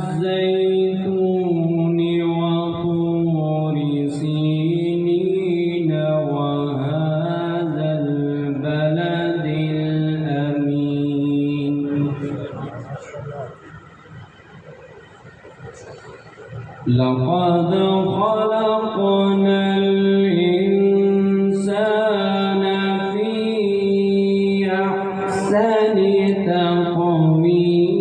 والزيتون وطور سينين وهذا البلد الأمين لقد خلقنا الإنسان في أحسن تقويم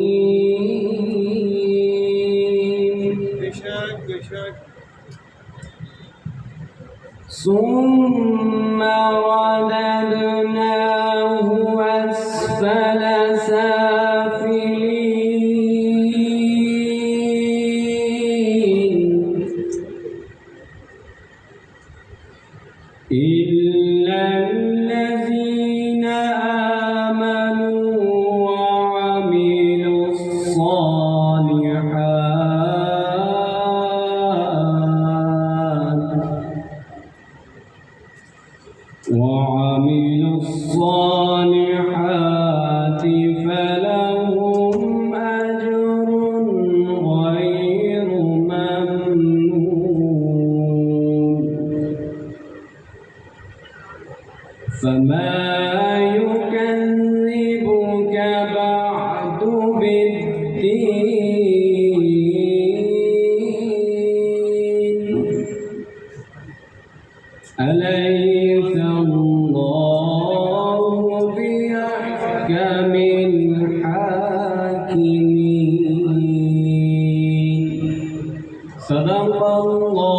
ثم رددناه أسفل سافلين إلا الذين آمنوا وعملوا الصالحات فلهم أجر غير ممنون فما يكذبك بعد بالدين أليس الله بأحكم الحاكمين صدق الله